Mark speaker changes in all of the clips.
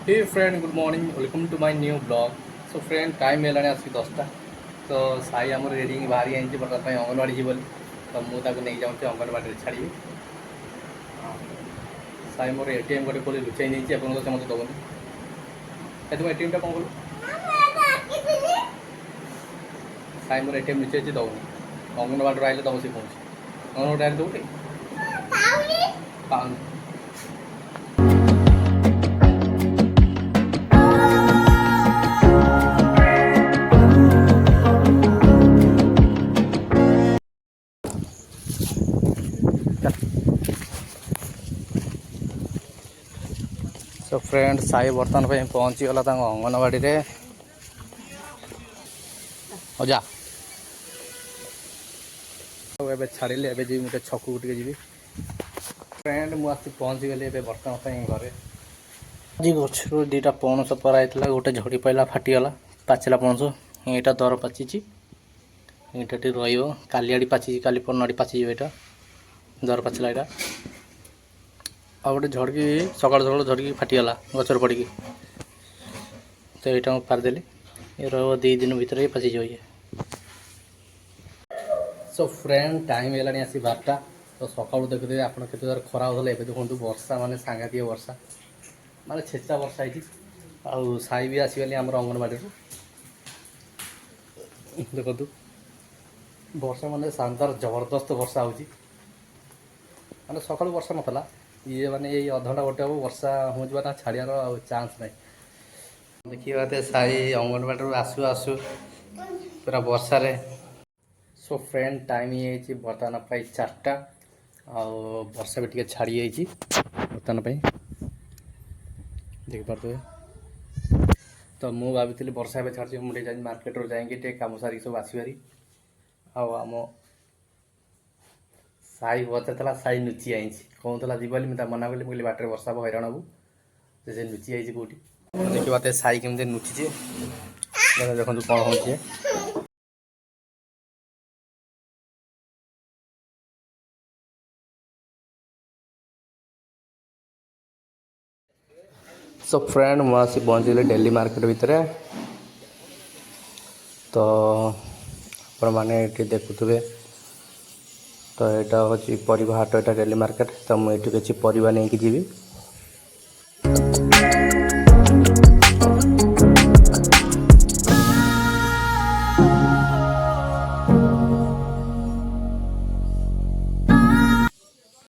Speaker 1: Hey friend good morning welcome to my new blog. So friend time है आसिक 10टा। तो साई आम रेडी बाहरी आई बर्तमान अंगनवाड़ी जी तो मुझे नहीं जाऊँगी अंगनवाड़ी छाड़ी। साई मोर एटीएम गोटे खोली लुचाई नहीं आप मत दबनी तुम एटीएम कौन कलु साई मोर एटीएम लुचाई दबनी अंगनवाड़ी आइले दब से पहुँचे अंगनवाड़ी दौटे पाऊँ। सो फ्रेंड साई बर्तमान पे पहुँची गला अंगनवाड़ी रे जा छाड़िले एवं जी मुझे छकू टे जी फ्रेंड मुझे पहुँची गली बर्तमान घरे आज गचर दुटा पणस पराई गोटे झड़ी पाला फाटीगला पाचिला पणस यहाँ दर पाची यहाँ रही पाची काली परना पाची यहाँ दर पाचिला यहाँ आ गए झड़की सका सका झड़की फाटीगला गचर पड़ी तो यहाँ पारिदेली ये रही 2 दिन भितर ही पाची जाइए। सो फ्रेंड टाइम है आसी 12टा। तो सका देखुए आप खरा होता है देखो वर्षा माने सांघातिक वर्षा माने छेचा वर्षा है। आउ साई भी आसीगली आम अंगनवाड़ी देखु वर्षा माने शानदार जबरदस्त वर्षा हो माने सका वर्षा नाला ये माने ये अधघंटा गोटे हम वर्षा हो छाड़ियार चान्स ना। देखिए साई अंगनवाड़ी आसु आसु पूरा वर्षा रे। सो फ्रेंड टाइम ये बर्तमान प्राय 4टा आ वर्षा भी टे छाड़ी बर्तमान देखिपे। तो मु भावी वर्षा ए छाड़ी मुझे मार्केट रू जाए कम सारी सब आसबारी आम साई बचाला साई नुची आई कहला जीवन मुझे मना कली मुझे बाटर वर्षा हैरान हबू से नुची आई कौटी देखिए साई केमती नुची देखो कौन हो। सो फ्रेंड मुझे पहुँचली डेली मार्केट भितर तो मैंने देखुए तो यहाँ हूँ परिवा हाट यहाँ डेली मार्केट तो मुझे किसी परिवा नहीं कि जीवी।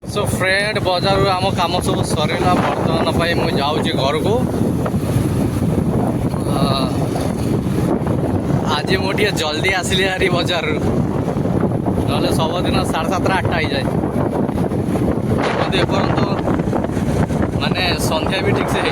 Speaker 1: सो फ्रेंड बाजार आम कम सब सरला बर्तमान मुझे जाऊँगी घर को। आज मुझे जल्दी आसली हारी बाजार ना सबुदिन 7:30 8टा हो जाए माने संध्या भी ठीक से है।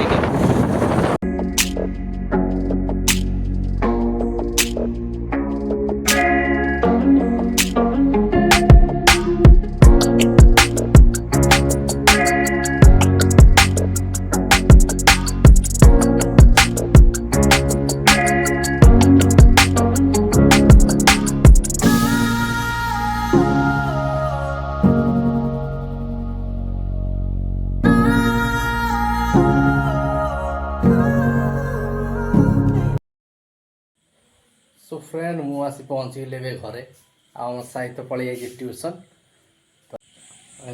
Speaker 1: सो फ्रेंड मु आसी पहुँचीगली घरे आम साई तो पलि जाइए ट्यूशन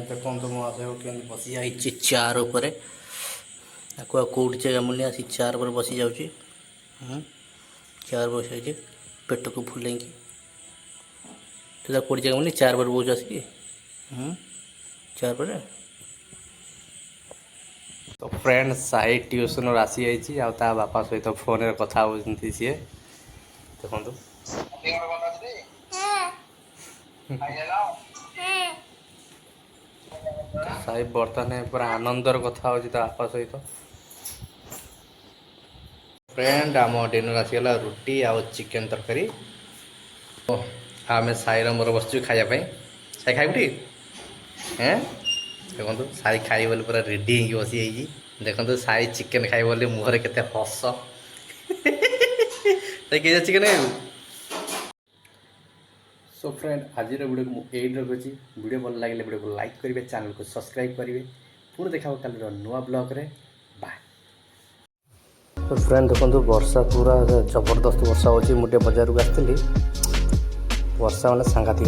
Speaker 1: देखो मुझे बसी जाइए चेयर उपर कौटी जगह मिलनी आसी चेयर पर बसी जाऊँगी चेयर बस पेट को फुलेंगी तो कौटी जगह मिलनी चेयर पर बहुत आसिक चेयर पर। तो फ्रेंड साई ट्यूशन आसी जाइए बापा सहित फोन कथा होती सी देखो साई बर्तमान पूरा आनंदर कथा हो बापा सहित। फ्रेंड आम डिनर आसीगला रुटी आ चिकेन तरकारी आम साईर मोर बस खायापी साई खाइबुटी देखो साई खाई बोली पूरा रेडी हो बसी देखो साई चिकेन खाई बोली मुहर के हस चिकेन खाइबू। सो फ्रेंड आज वीडियो को मुझे रखुच्छी वीडियो भल लगे वीडियो को लाइक करेंगे चैनल को सब्सक्राइब करेंगे पुणी देखा कल नुआ ब्लॉग रे बाय। फ्रेंड देखो वर्षा पूरा जबरदस्त वर्षा हो मुझे बजार को आसती वर्षा मैंने सांघातिक